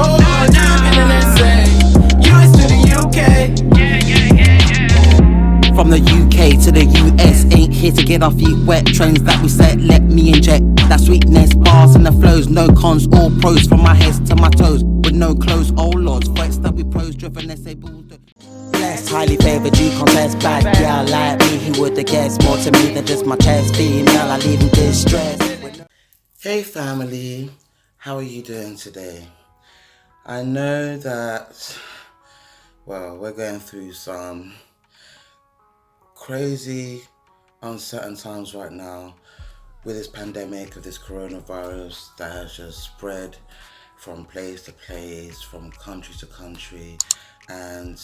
Oh, now I'm in an SA, US to the UK. From the UK to the US, ain't here to get our feet wet. Trains that we set, let me inject that sweetness, bars and the flows. No cons, all pros, from my head to my toes. With no clothes, oh lords, fights that we pros. Driven SA bulldozer. Blessed, highly favoured, you contest. Bad girl like me, who would have guessed? More to me than just my chest. Female, I leave in distress. Hey family, how are you doing today? I know that, well, we're going through some crazy, uncertain times right now with this pandemic, of this coronavirus that has just spread from place to place, from country to country, and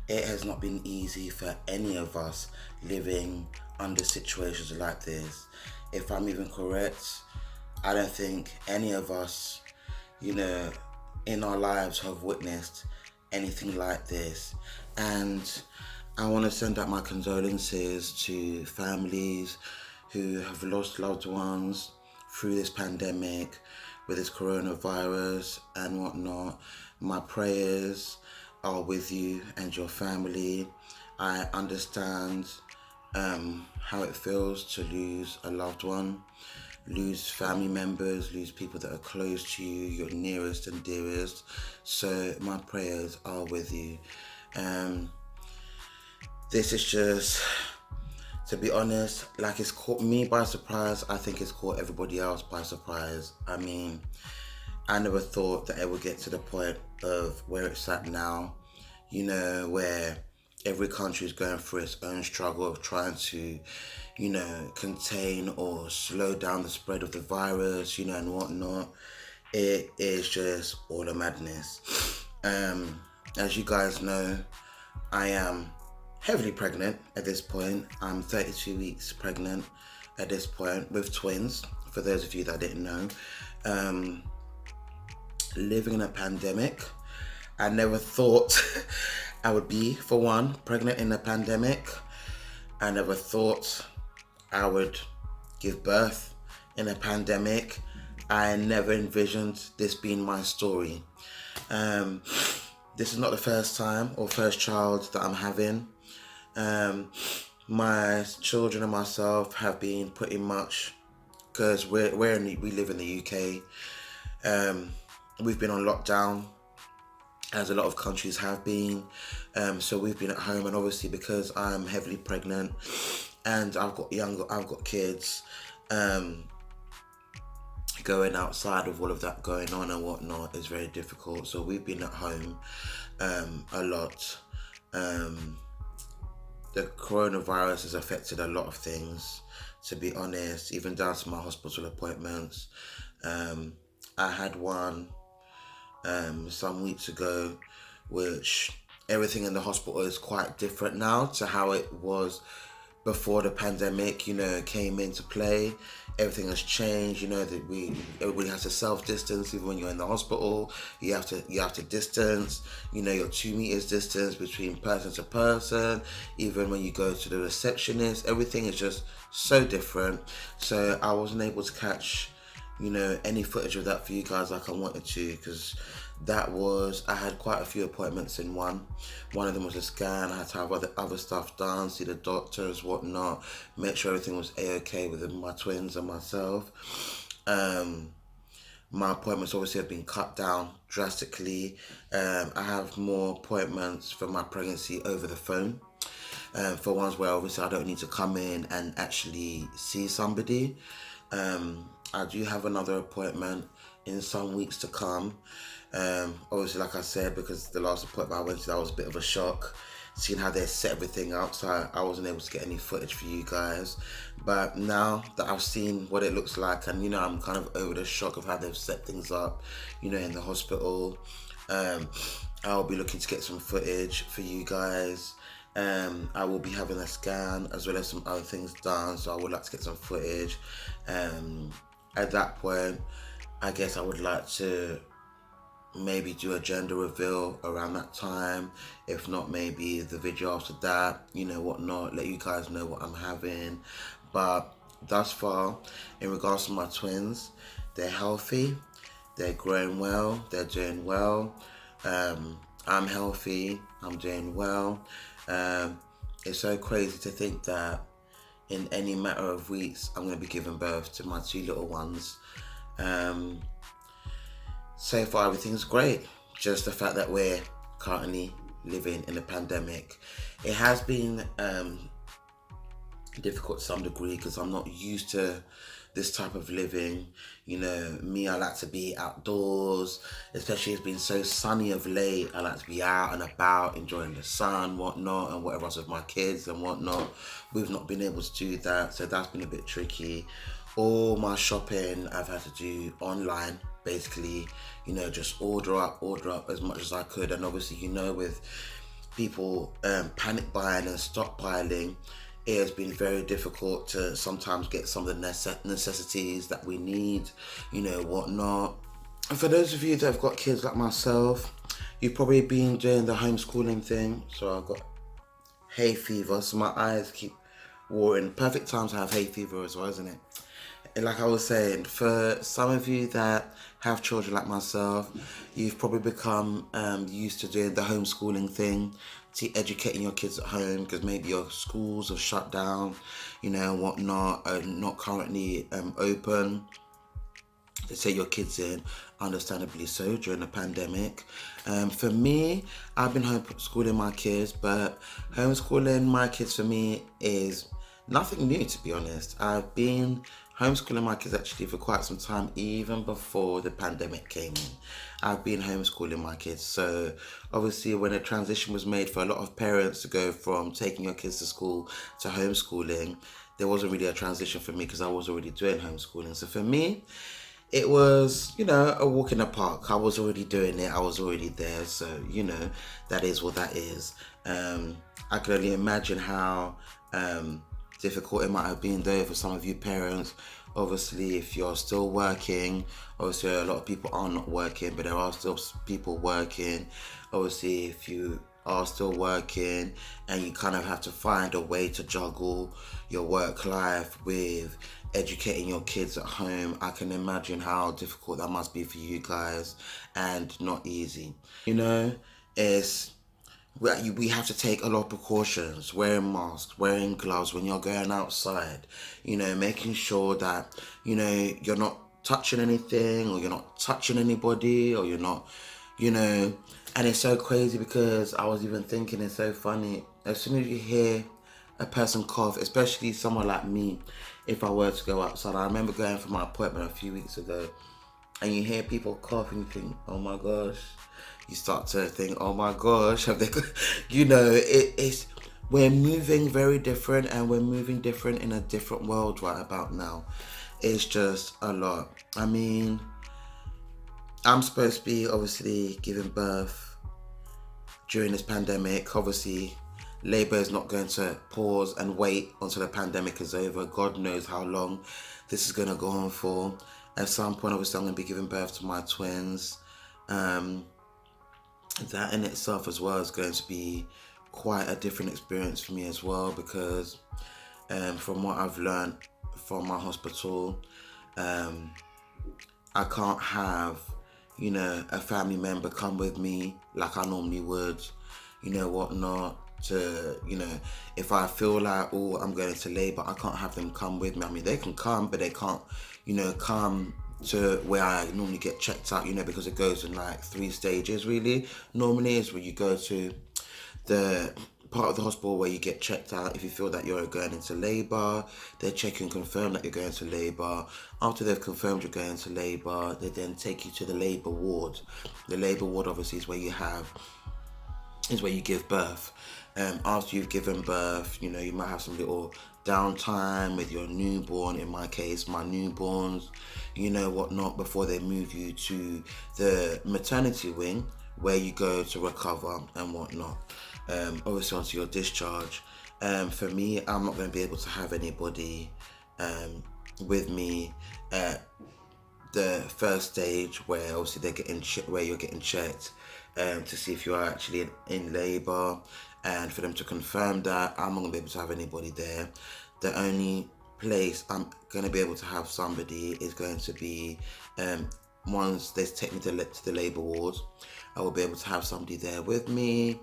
it has not been easy for any of us living under situations like this. If I'm even correct, I don't think any of us, in our lives have witnessed anything like this. And I want to send out my condolences to families who have lost loved ones through this pandemic, with this coronavirus and whatnot. My prayers are with you and your family. I understand how it feels to lose a loved one, lose family members, lose people that are close to you, your nearest and dearest. So my prayers are with you. This is just, to be honest, like, it's caught me by surprise. I think it's caught everybody else by surprise. I mean, I never thought that it would get to the point of where it's at now, where every country is going through its own struggle of trying to, contain or slow down the spread of the virus, and whatnot. It is just all a madness. As you guys know, I am heavily pregnant at this point. I'm 32 weeks pregnant at this point with twins, for those of you that didn't know. Living in a pandemic, I never thought I would be, for one, pregnant in a pandemic. I never thought I would give birth in a pandemic. I never envisioned this being my story. This is not the first time or first child that I'm having. My children and myself have been pretty much, because we live in the UK. We've been on lockdown, as a lot of countries have been. So we've been at home, and obviously because I'm heavily pregnant and I've got kids, going outside of all of that going on and whatnot is very difficult. So we've been at home a lot. The coronavirus has affected a lot of things, to be honest, even down to my hospital appointments. I had one some weeks ago, which everything in the hospital is quite different now to how it was before the pandemic, came into play. Everything has changed, that everybody has to self-distance. Even when you're in the hospital, you have to distance, your 2 meters distance between person to person. Even when you go to the receptionist, everything is just so different. So I wasn't able to catch any footage of that for you guys like I wanted to, because I had quite a few appointments in one. One of them was a scan. I had to have other stuff done, see the doctors, whatnot, make sure everything was a-okay with my twins and myself. My appointments obviously have been cut down drastically. I have more appointments for my pregnancy over the phone. For ones where obviously I don't need to come in and actually see somebody. I do have another appointment in some weeks to come. Obviously, like I said, because the last appointment I went to, that was a bit of a shock, seeing how they set everything up, so I wasn't able to get any footage for you guys. But now that I've seen what it looks like, and I'm kind of over the shock of how they've set things up, in the hospital, I'll be looking to get some footage for you guys. I will be having a scan as well as some other things done, so I would like to get some footage. At that point, I guess I would like to maybe do a gender reveal around that time. If not, maybe the video after that, whatnot, let you guys know what I'm having. But thus far, in regards to my twins, they're healthy, They're growing well. They're doing well. I'm healthy. I'm doing well. It's so crazy to think that in any matter of weeks, I'm going to be giving birth to my 2 little ones. So far, everything's great. Just the fact that we're currently living in a pandemic. It has been difficult to some degree because I'm not used to this type of living. You know, me, I like to be outdoors, especially it's been so sunny of late. I like to be out and about, enjoying the sun, whatnot, and whatever else with my kids and whatnot. We've not been able to do that, so that's been a bit tricky. All my shopping I've had to do online, basically, you know, just order up as much as I could. And obviously, you know, with people panic buying and stockpiling, it has been very difficult to sometimes get some of the necessities that we need, you know, whatnot. And for those of you that have got kids like myself, you've probably been doing the homeschooling thing. So I've got hay fever, so my eyes keep watering. Perfect time to have hay fever as well, isn't it? And like I was saying, for some of you that have children like myself, you've probably become used to doing the homeschooling thing, to educating your kids at home because maybe your schools are shut down, you know, and whatnot, are not currently open to take your kids in, understandably so, during the pandemic. For me, I've been homeschooling my kids, but homeschooling my kids for me is nothing new, to be honest. I've been homeschooling my kids actually for quite some time, even before the pandemic came in. I've been homeschooling my kids. So obviously when a transition was made for a lot of parents to go from taking your kids to school to homeschooling, there wasn't really a transition for me because I was already doing homeschooling. So for me, it was, you know, a walk in the park. I was already doing it. I was already there. So, you know, that is what that is. I can only imagine how difficult it might have been though for some of you parents. Obviously, if you're still working, obviously a lot of people are not working, but there are still people working. Obviously, if you are still working and you kind of have to find a way to juggle your work life with educating your kids at home, I can imagine how difficult that must be for you guys, and not easy. You know, we have to take a lot of precautions, wearing masks, wearing gloves when you're going outside, you know, making sure that, you know, you're not touching anything, or you're not touching anybody, or you're not, you know. And it's so crazy because I was even thinking, it's so funny, as soon as you hear a person cough, especially someone like me, if I were to go outside, I remember going for my appointment a few weeks ago, and you hear people cough and you think, oh my gosh. You start to think, oh my gosh, have they, you know, it's, we're moving very different, and we're moving different in a different world right about now. It's just a lot. I mean, I'm supposed to be obviously giving birth during this pandemic. Obviously, Labour is not going to pause and wait until the pandemic is over. God knows how long this is going to go on for. At some point, obviously, I'm going to be giving birth to my twins. That in itself as well is going to be quite a different experience for me as well, because from what I've learned from my hospital, I can't have, you know, a family member come with me like I normally would, you know, whatnot, to, you know, if I feel like, oh, I'm going into labour, I can't have them come with me. I mean, they can come, but they can't, you know, come to where I normally get checked out, you know, because it goes in like 3 stages really. Normally is where you go to the part of the hospital where you get checked out. If you feel that you're going into labour, they check and confirm that you're going into labour. After they've confirmed you're going into labour, they then take you to the labour ward. The labour ward obviously is where you give birth. After you've given birth, you know, you might have some little downtime with your newborn. In my case, my newborns, you know, whatnot, before they move you to the maternity wing where you go to recover and whatnot. Obviously onto your discharge. For me, I'm not going to be able to have anybody with me at the first stage where obviously they're getting where you're getting checked to see if you are actually in labour, and for them to confirm that. I'm not going to be able to have anybody there. The only place I'm going to be able to have somebody is going to be once they take me to the labour ward, I will be able to have somebody there with me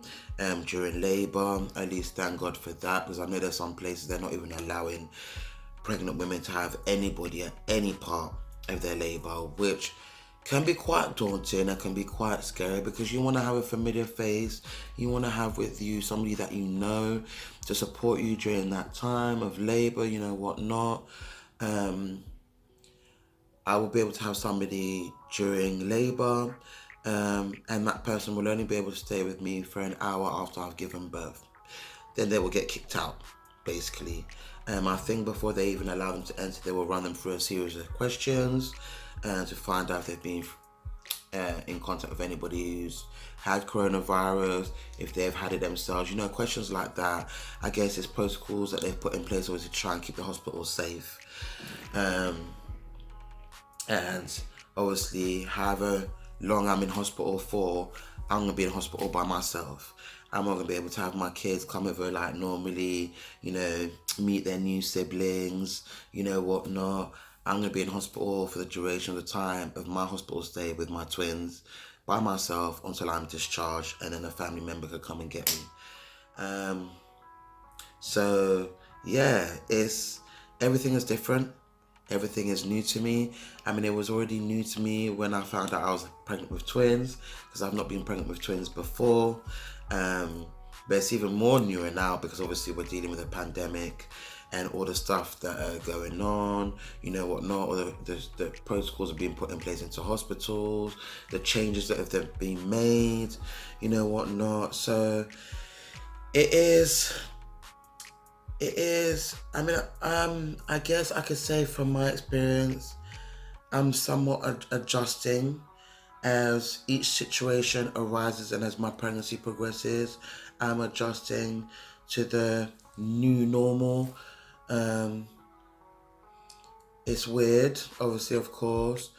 during labour. At least thank God for that, because I know there's some places they're not even allowing pregnant women to have anybody at any part of their labour, which can be quite daunting and can be quite scary, because you want to have a familiar face, you want to have with you somebody that you know to support you during that time of labour, whatnot. I will be able to have somebody during labour, and that person will only be able to stay with me for an hour after I've given birth. Then they will get kicked out, basically. I think before they even allow them to enter, they will run them through a series of questions to find out if they've been in contact with anybody who's had coronavirus, if they've had it themselves, questions like that. I guess it's protocols that they've put in place always to try and keep the hospital safe. And obviously, however long I'm in hospital for, I'm going to be in hospital by myself. I'm not going to be able to have my kids come over like normally, meet their new siblings, whatnot. I'm going to be in hospital for the duration of the time of my hospital stay with my twins by myself until I'm discharged, and then a family member could come and get me. So, yeah, everything is different. Everything is new to me. I mean, it was already new to me when I found out I was pregnant with twins, because I've not been pregnant with twins before. But it's even more newer now, because obviously we're dealing with a pandemic and all the stuff that are going on, whatnot, all the protocols are being put in place into hospitals, the changes that have been made, whatnot. So it is, I mean, I guess I could say from my experience, I'm somewhat adjusting as each situation arises, and as my pregnancy progresses, I'm adjusting to the new normal. It's weird, obviously, of course.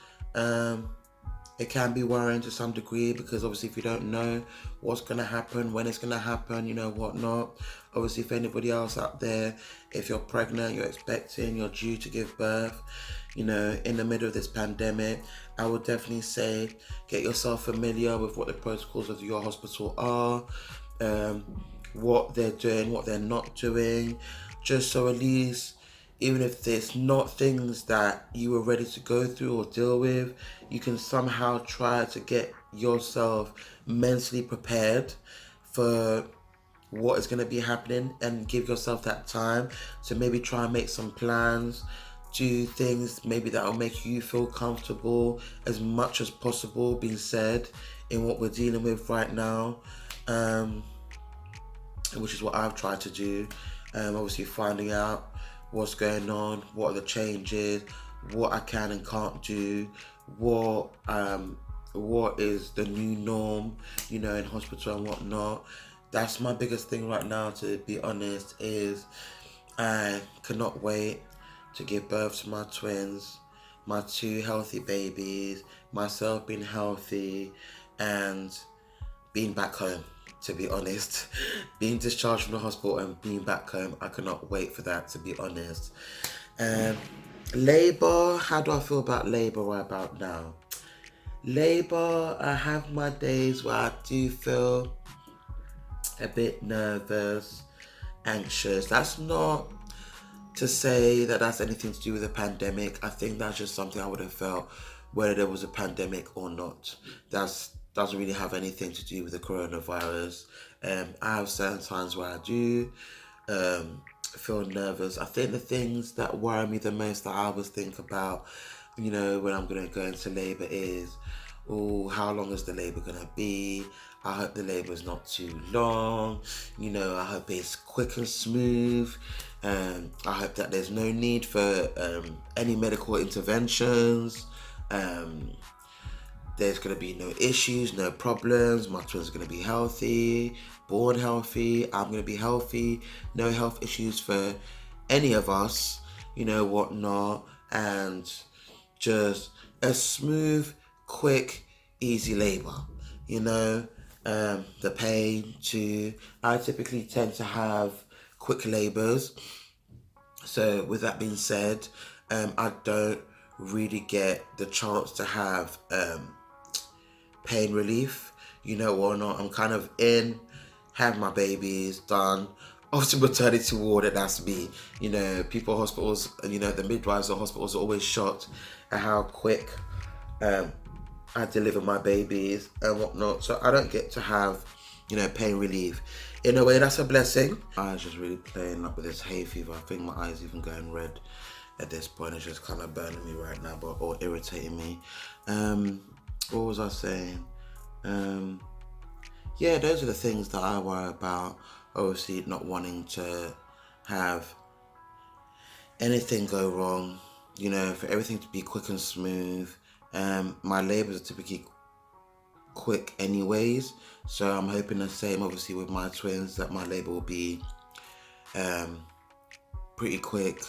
It can be worrying to some degree, because obviously if you don't know what's going to happen, when it's going to happen, whatnot. Obviously, if anybody else out there, if you're pregnant, you're expecting, you're due to give birth, in the middle of this pandemic, I would definitely say get yourself familiar with what the protocols of your hospital are, what they're doing, what they're not doing, just so at least, even if it's not things that you were ready to go through or deal with, you can somehow try to get yourself mentally prepared for what is going to be happening, and give yourself that time to maybe try and make some plans, do things maybe that will make you feel comfortable as much as possible being said in what we're dealing with right now, which is what I've tried to do. Obviously finding out what's going on, what are the changes, what I can and can't do, what is the new norm, in hospital and whatnot. That's my biggest thing right now, to be honest, is I cannot wait to give birth to my twins, my two healthy babies, myself being healthy, and being back home, to be honest. Being discharged from the hospital and being back home, I cannot wait for that, to be honest. Labour, how do I feel about labour right about now? Labour, I have my days where I do feel a bit nervous, anxious. That's not to say that that's anything to do with the pandemic. I think that's just something I would have felt whether there was a pandemic or not. That doesn't really have anything to do with the coronavirus. I have certain times where I do feel nervous. I think the things that worry me the most, that I always think about, when I'm going to go into labour is, how long is the labour going to be? I hope the labour is not too long. I hope it's quick and smooth. I hope that there's no need for any medical interventions. There's going to be no issues, no problems. My twins are going to be healthy, born healthy. I'm going to be healthy. No health issues for any of us, whatnot. And just a smooth, quick, easy labour, the pain too. I typically tend to have quick labours. So with that being said, I don't really get the chance to have pain relief, or not. I'm kind of in, have my babies done. Obviously, maternity ward, and that's me. People, hospitals, the midwives or hospitals are always shocked at how quick I deliver my babies and whatnot. So I don't get to have, pain relief. In a way, that's a blessing. I was just really playing up with this hay fever. I think my eyes even going red at this point. It's just kind of burning me right now, or irritating me. What was I saying? Yeah, those are the things that I worry about. Obviously, not wanting to have anything go wrong, for everything to be quick and smooth. My labours are typically quick anyways, so I'm hoping the same obviously with my twins, that my labour will be pretty quick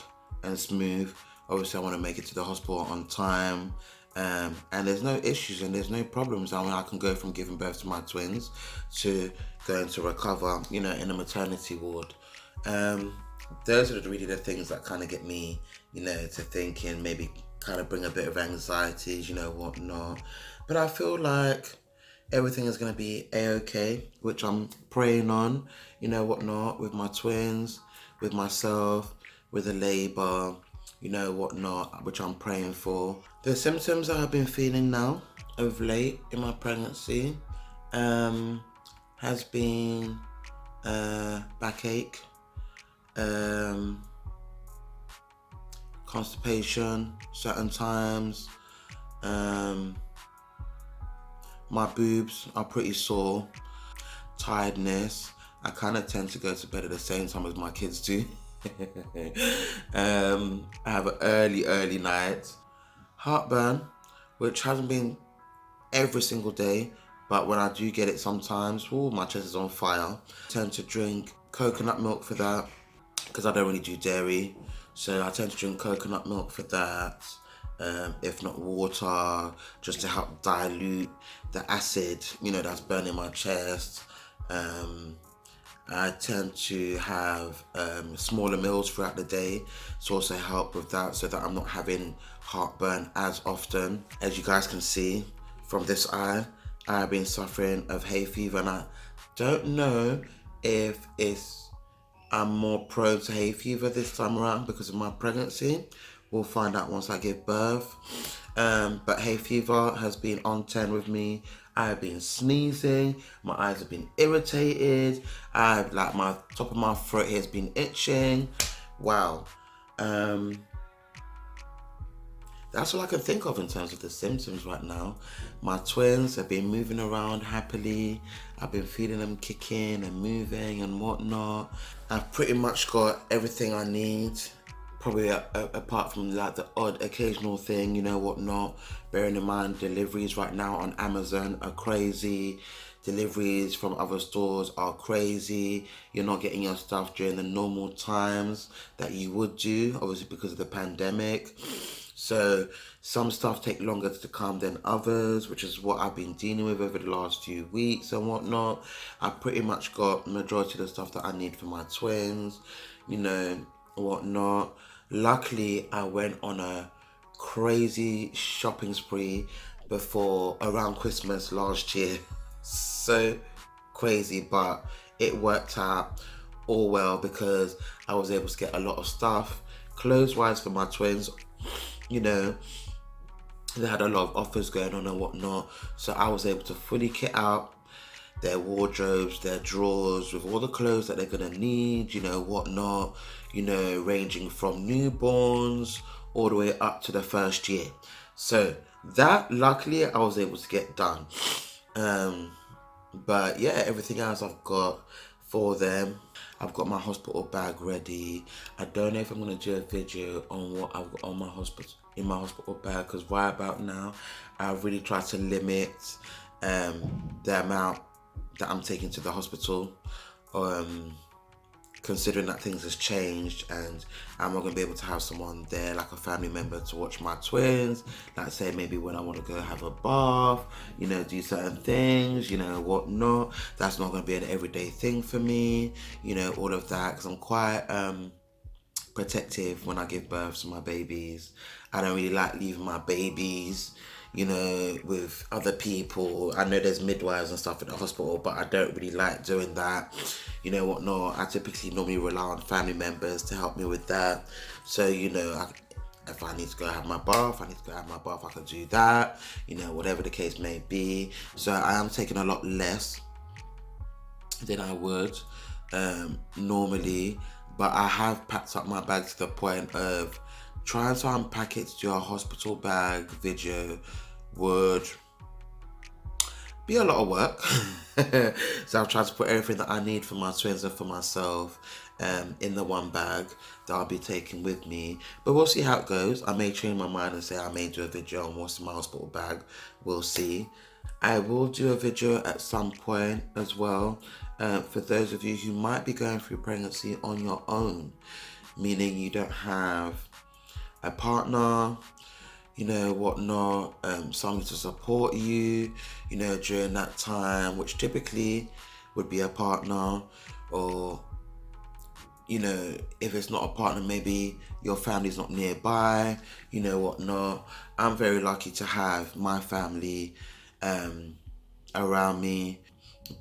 and smooth. Obviously I want to make it to the hospital on time, and there's no issues and there's no problems. I can go from giving birth to my twins to going to recover, in a maternity ward. Those are really the things that kind of get me, to thinking, maybe kind of bring a bit of anxiety, whatnot. But I feel like everything is going to be a-okay, which I'm praying on, whatnot, with my twins, with myself, with the labour, whatnot, which I'm praying for. The symptoms that I've been feeling now of late in my pregnancy has been backache, constipation certain times, my boobs are pretty sore, tiredness. I kind of tend to go to bed at the same time as my kids do. I have an early night. Heartburn, which hasn't been every single day, but when I do get it sometimes, my chest is on fire. I tend to drink coconut milk for that, because I don't really do dairy. So I tend to drink coconut milk for that. If not water, just to help dilute the acid, that's burning my chest. I tend to have smaller meals throughout the day to also help with that, so that I'm not having heartburn as often. As you guys can see from this eye, I've been suffering of hay fever, and I don't know if I'm more prone to hay fever this time around because of my pregnancy. We'll find out once I give birth. But hay fever has been on 10 with me. I've been sneezing. My eyes have been irritated. My top of my throat has been itching. Wow. That's all I can think of in terms of the symptoms right now. My twins have been moving around happily. I've been feeling them kicking and moving and whatnot. I've pretty much got everything I need. Probably apart from like the odd occasional thing, whatnot. Bearing in mind, deliveries right now on Amazon are crazy. Deliveries from other stores are crazy. You're not getting your stuff during the normal times that you would do, obviously because of the pandemic. So some stuff take longer to come than others, which is what I've been dealing with over the last few weeks and whatnot. I pretty much got the majority of the stuff that I need for my twins, whatnot. Luckily, I went on a crazy shopping spree around Christmas last year. So crazy, but it worked out all well because I was able to get a lot of stuff clothes-wise for my twins. They had a lot of offers going on and whatnot, so I was able to fully kit out their wardrobes, their drawers with all the clothes that they're gonna need, whatnot, ranging from newborns all the way up to the first year. So that, luckily, I was able to get done. But yeah, everything else I've got for them. I've got my hospital bag ready. I don't know if I'm gonna do a video on what I've got on in my hospital bag, because right about now, I really try to limit the amount that I'm taking to the hospital, considering that things has changed and I'm not going to be able to have someone there, like a family member, to watch my twins. Like say maybe when I want to go have a bath, do certain things, whatnot. That's not going to be an everyday thing for me, all of that, because I'm quite protective when I give birth to my babies. I don't really like leaving my babies, with other people. I know there's midwives and stuff in the hospital, but I don't really like doing that. Whatnot. I typically normally rely on family members to help me with that. So, if I need to go have my bath, I can do that, whatever the case may be. So I am taking a lot less than I would normally, but I have packed up my bag to the point of trying to unpack it to do a hospital bag video would be a lot of work. So I've tried to put everything that I need for my twins and for myself in the one bag that I'll be taking with me. But we'll see how it goes. I may change my mind and say I may do a video on what's in my hospital bag. We'll see. I will do a video at some point as well for those of you who might be going through pregnancy on your own, meaning you don't have a partner, whatnot, someone to support you, during that time, which typically would be a partner, or, if it's not a partner, maybe your family's not nearby, whatnot. I'm very lucky to have my family around me,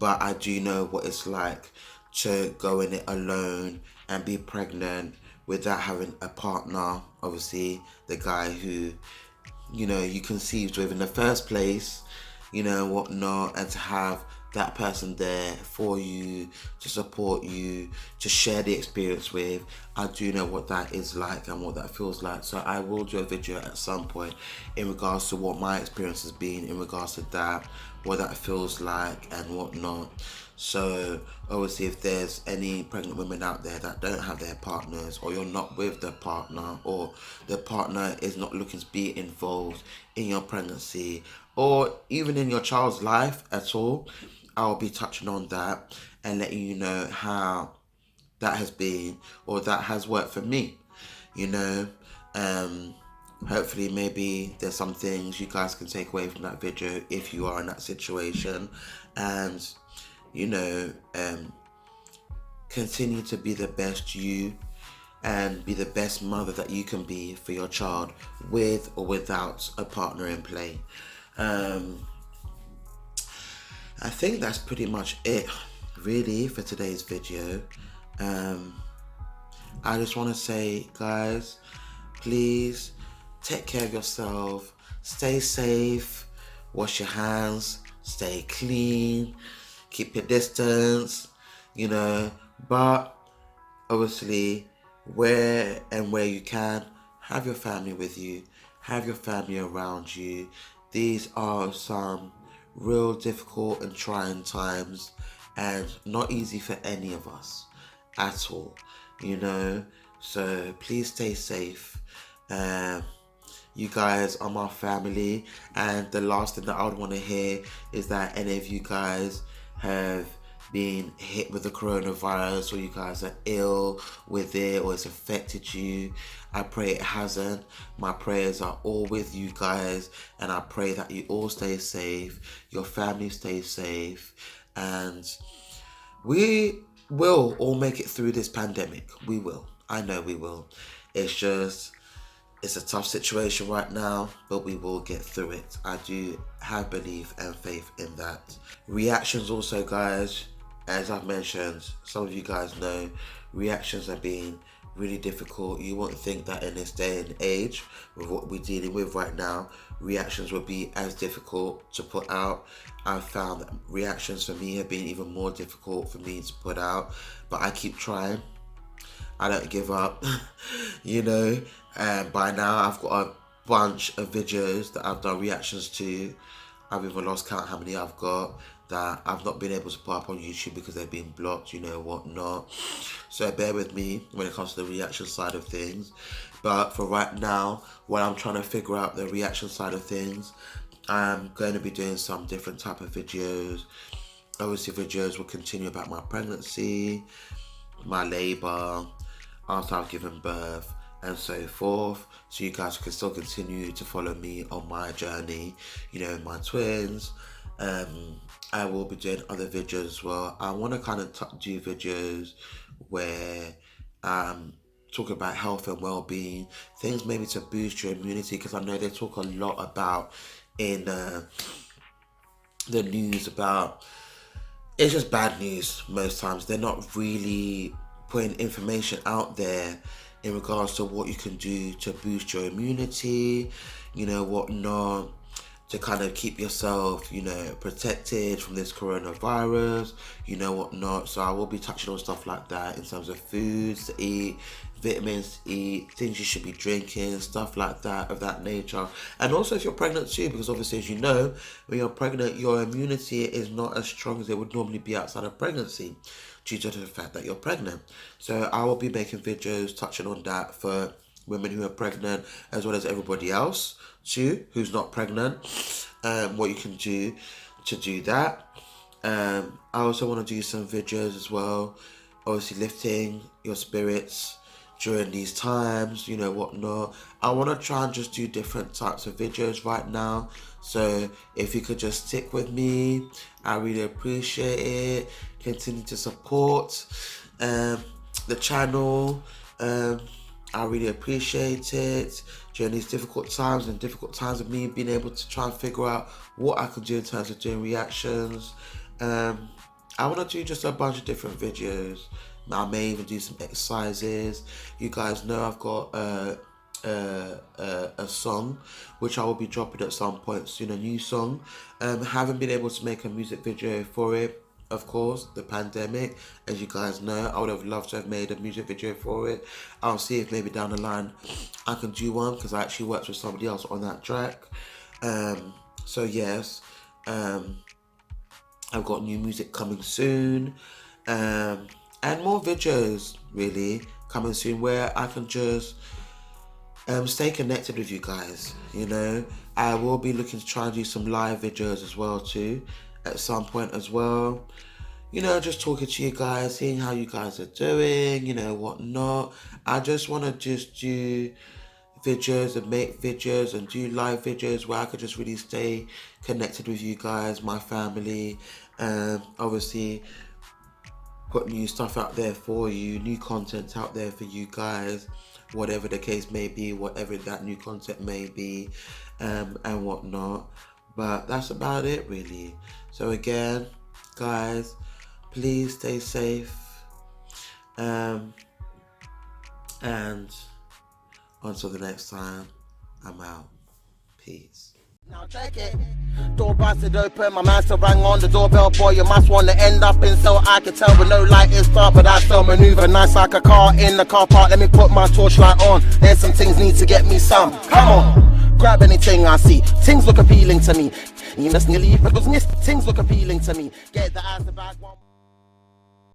but I do know what it's like to go in it alone and be pregnant without having a partner, obviously the guy who you conceived with in the first place, whatnot, and to have that person there for you, to support you, to share the experience with. I do know what that is like and what that feels like. So I will do a video at some point in regards to what my experience has been in regards to that, what that feels like and whatnot. So obviously if there's any pregnant women out there that don't have their partners, or you're not with the partner, or the partner is not looking to be involved in your pregnancy, or even in your child's life at all, I'll be touching on that and letting you know how that has been, or that has worked for me. Hopefully maybe there's some things you guys can take away from that video if you are in that situation, and continue to be the best you and be the best mother that you can be for your child, with or without a partner in play. I think that's pretty much it really for today's video. I just want to say, guys, please take care of yourself, stay safe, wash your hands, stay clean, keep your distance, but obviously where you can, have your family with you, have your family around you. These are some real difficult and trying times, and not easy for any of us at all, so please stay safe. You guys are my family, and the last thing that I would want to hear is that any of you guys have been hit with the coronavirus, or you guys are ill with it, or it's affected you. I pray it hasn't. My prayers are all with you guys, and I pray that you all stay safe, your family stays safe, and we will all make it through this pandemic. We will. I know we will. It's a tough situation right now, but we will get through it. I do have belief and faith in that. Reactions also, guys, as I've mentioned, some of you guys know, reactions have been really difficult. You wouldn't think that in this day and age, with what we're dealing with right now, reactions would be as difficult to put out. I've found that reactions for me have been even more difficult for me to put out, but I keep trying. I don't give up, and by now I've got a bunch of videos that I've done reactions to. I've even lost count how many I've got that I've not been able to put up on YouTube because they've been blocked, whatnot. So bear with me when it comes to the reaction side of things. But for right now, while I'm trying to figure out the reaction side of things, I'm going to be doing some different type of videos. Obviously videos will continue about my pregnancy, my labour, after I've given birth, and so forth, so you guys can still continue to follow me on my journey, my twins. I will be doing other videos as well. I want to kind of do videos where I'm talk about health and well-being, things maybe to boost your immunity, because I know they talk a lot about in the news about, it's just bad news most times. They're not really putting information out there in regards to what you can do to boost your immunity, whatnot, to kind of keep yourself, protected from this coronavirus, whatnot. So I will be touching on stuff like that in terms of foods to eat, vitamins to eat, things you should be drinking, stuff like that, of that nature. And also if you're pregnant too, because obviously, as you know, when you're pregnant, your immunity is not as strong as it would normally be outside of pregnancy, due to the fact that you're pregnant. So I will be making videos touching on that for women who are pregnant, as well as everybody else too who's not pregnant, what you can do to do that. I also want to do some videos as well, obviously lifting your spirits during these times, whatnot. I want to try and just do different types of videos right now, so if you could just stick with me, I really appreciate it. Continue to support the channel. I really appreciate it during these difficult times, and difficult times of me being able to try and figure out what I can do in terms of doing reactions. I want to do just a bunch of different videos. I may even do some exercises. You guys know I've got a song which I will be dropping at some point soon, a new song. Haven't been able to make a music video for it, of course, the pandemic, as you guys know. I would have loved to have made a music video for it. I'll see if maybe down the line I can do one, because I actually worked with somebody else on that track. So yes, I've got new music coming soon, and more videos really coming soon, where I can just stay connected with you guys. I will be looking to try and do some live videos as well too at some point as well. Just talking to you guys, seeing how you guys are doing, whatnot. I just want to just do videos and make videos and do live videos where I could just really stay connected with you guys, my family, obviously put new stuff out there for you, new content out there for you guys, whatever the case may be, whatever that new content may be, and whatnot. But that's about it really. So again, guys, please stay safe, and until the next time, I'm out. Peace. Now check it. Door busted open, my man still rang on the doorbell. Boy, you must want to end up in so I can tell with no light is dark, but I still maneuver nice like a car in the car park. Let me put my torchlight on. There's some things need to get me some. Come on, grab anything I see. Things look appealing to me. You must nearly, but things look appealing to me. Get the eyes, the bag, one.